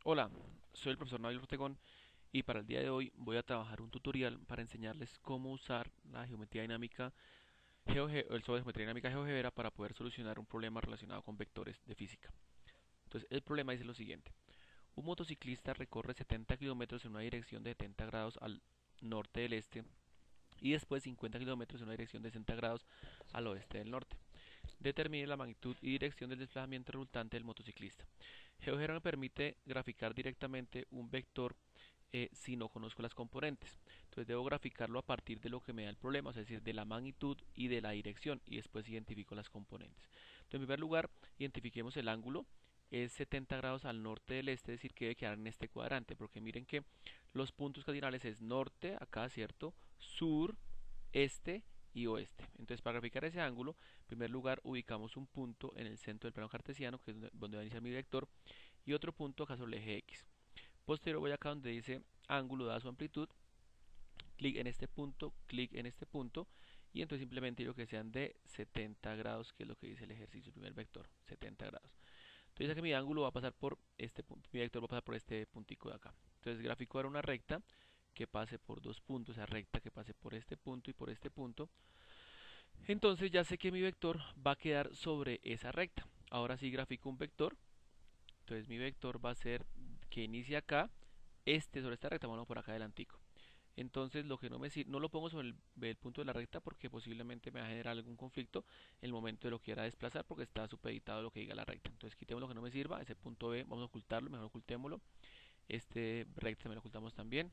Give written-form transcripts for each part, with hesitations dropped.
Hola, soy el profesor Nabil Ortegón y para el día de hoy voy a trabajar un tutorial para enseñarles cómo usar la geometría dinámica o el sobre geometría dinámica GeoGebra para poder solucionar un problema relacionado con vectores de física. Entonces, el problema dice lo siguiente. Un motociclista recorre 70 kilómetros en una dirección de 70 grados al norte del este y después 50 kilómetros en una dirección de 60 grados al oeste del norte. Determine la magnitud y dirección del desplazamiento resultante del motociclista. GeoGebra me permite graficar directamente un vector si no conozco las componentes. Entonces debo graficarlo a partir de lo que me da el problema, es decir, de la magnitud y de la dirección, y después identifico las componentes. Entonces, en primer lugar, identifiquemos el ángulo. Es 70 grados al norte del este, es decir, que debe quedar en este cuadrante, porque miren que los puntos cardinales es norte, acá, ¿cierto? Sur, este y oeste. Entonces, para graficar ese ángulo, en primer lugar ubicamos un punto en el centro del plano cartesiano, que es donde va a iniciar mi vector, y otro punto acá sobre el eje X. Posterior voy acá donde dice ángulo dada su amplitud, clic en este punto, y entonces simplemente digo que sean de 70 grados, que es lo que dice el ejercicio, el primer vector, 70 grados. Entonces dice que mi ángulo va a pasar por este punto, mi vector va a pasar por este puntico de acá. Entonces gráfico ahora una recta que pase por dos puntos, esa recta que pase por este punto y por este punto. Entonces ya sé que mi vector va a quedar sobre esa recta. Ahora sí grafico un vector. Entonces mi vector va a ser que inicia acá, sobre esta recta, bueno, por acá adelantico. Entonces lo que no me sirve, no lo pongo sobre el punto de la recta porque posiblemente me va a generar algún conflicto en el momento de lo que quiera desplazar porque está supeditado a lo que diga la recta. Entonces quitemos lo que no me sirva, ese punto B, vamos a ocultarlo, mejor ocultémoslo. Este recta también lo ocultamos también.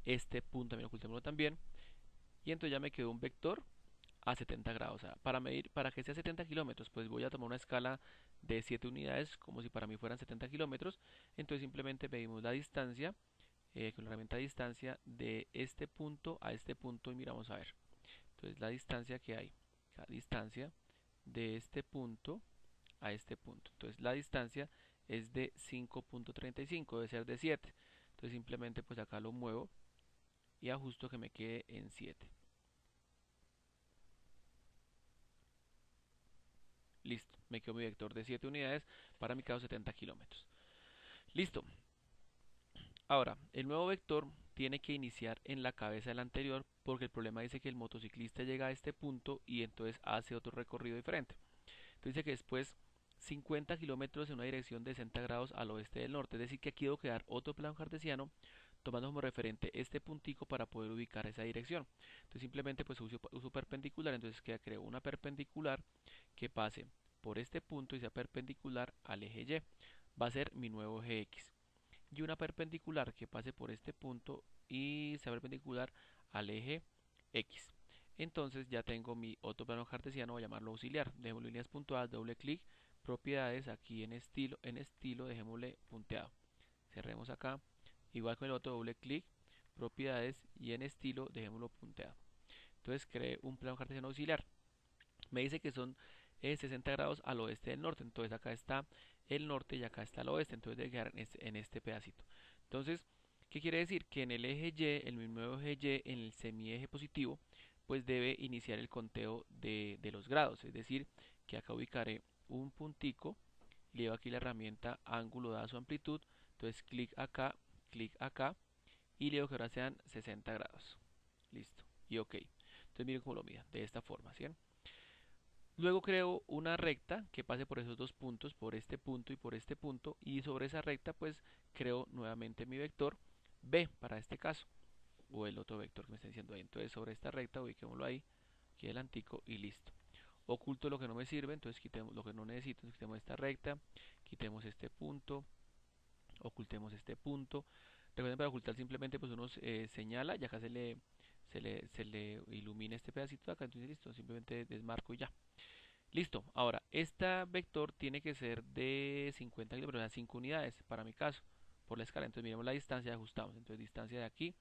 Este punto también lo ocultémoslo también. Y entonces ya me quedó un vector a 70 grados. O sea, para medir, para que sea 70 kilómetros, pues voy a tomar una escala de 7 unidades, como si para mí fueran 70 kilómetros. Entonces simplemente medimos la distancia, con la herramienta de distancia, de este punto a este punto y miramos a ver. Entonces la distancia que hay, la distancia de este punto a este punto. Entonces la distancia es de 5.35, debe ser de 7. Entonces simplemente pues acá lo muevo y ajusto que me quede en 7. Listo, me quedó mi vector de 7 unidades para mi caso 70 kilómetros. Listo. Ahora, el nuevo vector tiene que iniciar en la cabeza del anterior porque el problema dice que el motociclista llega a este punto y entonces hace otro recorrido diferente. Entonces dice que después 50 kilómetros en una dirección de 60 grados al oeste del norte. Es decir, que aquí debo crear otro plano cartesiano tomando como referente este puntico para poder ubicar esa dirección. Entonces simplemente pues uso perpendicular, entonces creo una perpendicular que pase por este punto y sea perpendicular al eje Y. Va a ser mi nuevo eje X. Y una perpendicular que pase por este punto y sea perpendicular al eje X. Entonces ya tengo mi otro plano cartesiano, voy a llamarlo auxiliar. Dejémoslo líneas puntuadas, doble clic, propiedades, aquí en estilo, dejémosle punteado. Cerremos acá, igual con el otro, doble clic, propiedades y en estilo, dejémoslo punteado. Entonces creé un plano cartesiano auxiliar. Me dice que son 60 grados al oeste del norte. Entonces acá está el norte y acá está el oeste. Entonces debe quedar en este pedacito. Entonces, ¿qué quiere decir? Que en el eje Y, en mi nuevo eje Y, en el semieje positivo, pues debe iniciar el conteo de los grados. Es decir, que acá ubicaré un puntico, llevo aquí la herramienta ángulo dada su amplitud. Entonces clic acá y le digo que ahora sean 60 grados. Listo. Y ok. Entonces miren cómo lo mira. De esta forma, ¿sí? Luego creo una recta que pase por esos dos puntos, por este punto y por este punto, y sobre esa recta pues creo nuevamente mi vector B para este caso, o el otro vector que me está diciendo ahí. Entonces sobre esta recta ubiquémoslo ahí, aquí adelantico y listo. Oculto lo que no me sirve, entonces quitemos lo que no necesito, entonces quitemos esta recta, quitemos este punto, ocultemos este punto. Recuerden, para ocultar simplemente pues uno señala y acá se le ilumina este pedacito de acá, entonces listo, simplemente desmarco y ya. Listo, ahora, esta vector tiene que ser de 50 kilómetros, o sea, 5 unidades para mi caso, por la escala. Entonces miremos la distancia y ajustamos. Entonces distancia de aquí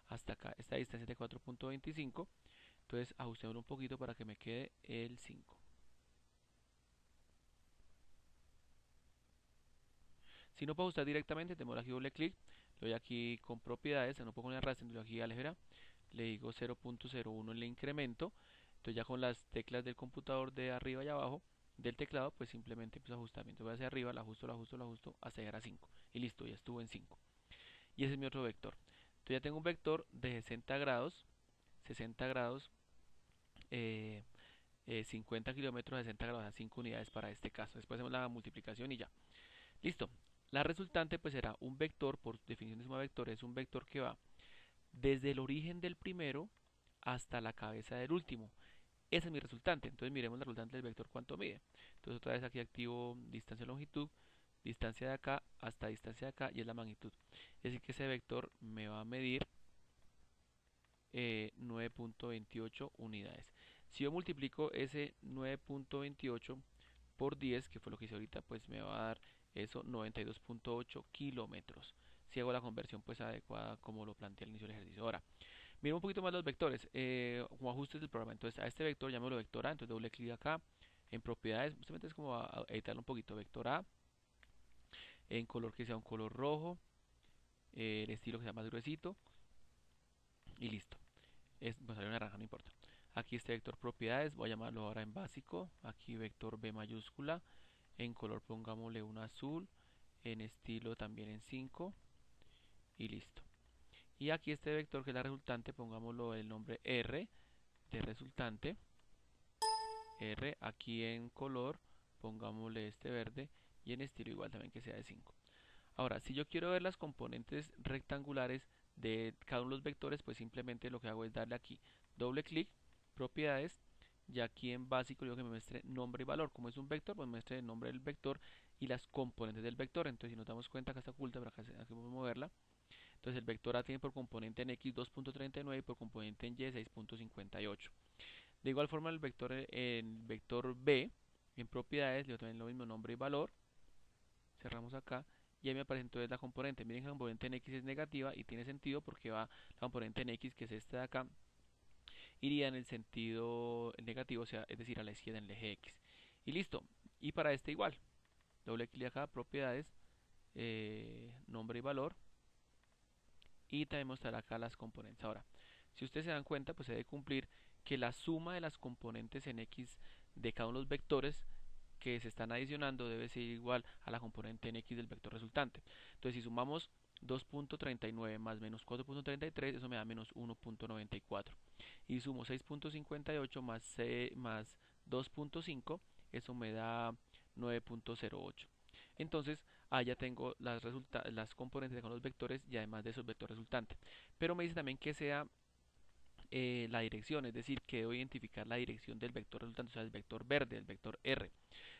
hasta acá, esta distancia es de 4.25. Entonces ajustémoslo un poquito para que me quede el 5. Si no puedo ajustar directamente, tengo aquí doble clic, le doy aquí con propiedades, no pongo en el arrastre, le doy aquí álgebra, le digo 0.01 en el incremento. Entonces ya con las teclas del computador de arriba y abajo del teclado, pues simplemente empiezo a ajustar. Entonces voy hacia arriba, lo ajusto, lo ajusto, lo ajusto, hasta llegar a 5. Y listo, ya estuvo en 5. Y ese es mi otro vector. Entonces ya tengo un vector de 60 grados, eh, 50 kilómetros, 60 grados a 5 unidades para este caso. Después hacemos la multiplicación y ya. Listo. La resultante pues será un vector, por definición de suma de vectores, es un vector que va desde el origen del primero hasta la cabeza del último. Ese es mi resultante. Entonces miremos la resultante del vector cuánto mide. Entonces otra vez aquí activo distancia longitud, distancia de acá hasta distancia de acá y es la magnitud. Es decir que ese vector me va a medir 9.28 unidades. Si yo multiplico ese 9.28 por 10, que fue lo que hice ahorita, pues me va a dar eso 92.8 kilómetros. Si hago la conversión pues adecuada como lo planteé al inicio del ejercicio. Ahora, mira un poquito más los vectores, como ajustes del programa. Entonces a este vector llamémoslo vector A, entonces doble clic acá, en propiedades, simplemente es como a editarlo un poquito, vector A, en color que sea un color rojo, el estilo que sea más gruesito, y listo. Me salió naranja, no importa. Aquí este vector propiedades, voy a llamarlo ahora en básico, aquí vector B mayúscula, en color pongámosle un azul, en estilo también en 5 y listo. Y aquí este vector que es la resultante, pongámoslo el nombre R de resultante, R, aquí en color, pongámosle este verde y en estilo igual también que sea de 5. Ahora, si yo quiero ver las componentes rectangulares de cada uno de los vectores, pues simplemente lo que hago es darle aquí doble clic, propiedades, y aquí en básico digo que me muestre nombre y valor. Como es un vector, pues me muestre el nombre del vector y las componentes del vector. Entonces, si nos damos cuenta, acá está oculta, pero acá vamos a moverla. Entonces, el vector A tiene por componente en X 2.39 y por componente en Y 6.58. De igual forma, el vector B, en propiedades, le doy también lo mismo, nombre y valor. Cerramos acá y ahí me aparece entonces la componente. Miren que la componente en X es negativa y tiene sentido porque va la componente en X, que es esta de acá, iría en el sentido negativo, o sea, es decir, a la izquierda en el eje X. Y listo. Y para este igual. Doble clic acá, propiedades, nombre y valor. Y también mostrar acá las componentes. Ahora, si ustedes se dan cuenta, pues se debe cumplir que la suma de las componentes en X de cada uno de los vectores que se están adicionando debe ser igual a la componente en X del vector resultante. Entonces, si sumamos 2.39 más menos 4.33, eso me da menos 1.94. Y sumo 6.58 más 2.5, eso me da 9.08. Entonces, ya tengo las componentes con los vectores y además de esos vectores resultantes. Pero me dice también que sea la dirección, es decir, que debo identificar la dirección del vector resultante, o sea, el vector verde, el vector R.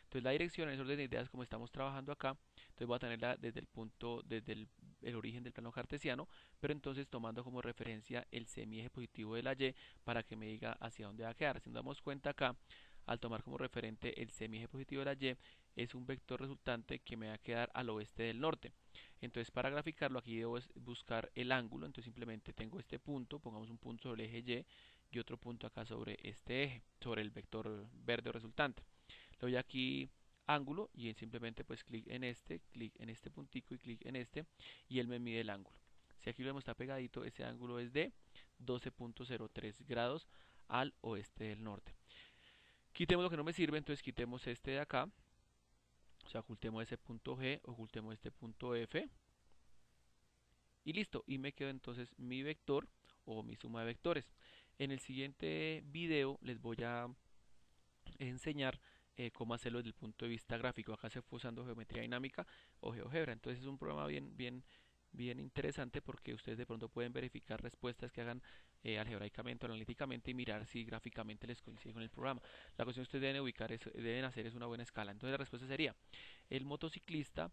Entonces la dirección en ese orden de ideas como estamos trabajando acá, entonces voy a tenerla desde el punto, desde el origen del plano cartesiano, pero entonces tomando como referencia el semieje positivo de la Y para que me diga hacia dónde va a quedar. Si nos damos cuenta acá, al tomar como referente el semieje positivo de la Y, es un vector resultante que me va a quedar al oeste del norte. Entonces para graficarlo aquí debo buscar el ángulo, entonces simplemente tengo este punto, pongamos un punto sobre el eje y otro punto acá sobre este eje, sobre el vector verde resultante. Le doy aquí ángulo y simplemente pues clic en este puntico y clic en este y él me mide el ángulo. Si aquí lo vemos está pegadito, ese ángulo es de 12.03 grados al oeste del norte. Quitemos lo que no me sirve, entonces quitemos este de acá, o sea, ocultemos ese punto G, ocultemos este punto F y listo, y me quedo entonces mi vector o mi suma de vectores. En el siguiente video les voy a enseñar cómo hacerlo desde el punto de vista gráfico. Acá se fue usando geometría dinámica o GeoGebra. Entonces es un programa bien interesante porque ustedes de pronto pueden verificar respuestas que hagan algebraicamente o analíticamente y mirar si gráficamente les coincide con el programa. La cuestión que ustedes deben hacer es una buena escala. Entonces la respuesta sería, el motociclista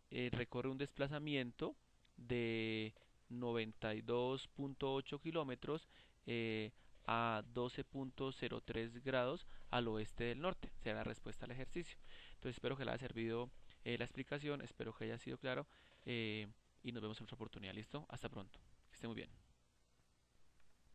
recorre un desplazamiento de 92.8 kilómetros a 12.03 grados al oeste del norte. Será la respuesta al ejercicio. Entonces espero que les haya servido la explicación, espero que haya sido claro y nos vemos en otra oportunidad. ¿Listo? Hasta pronto. Que esté muy bien.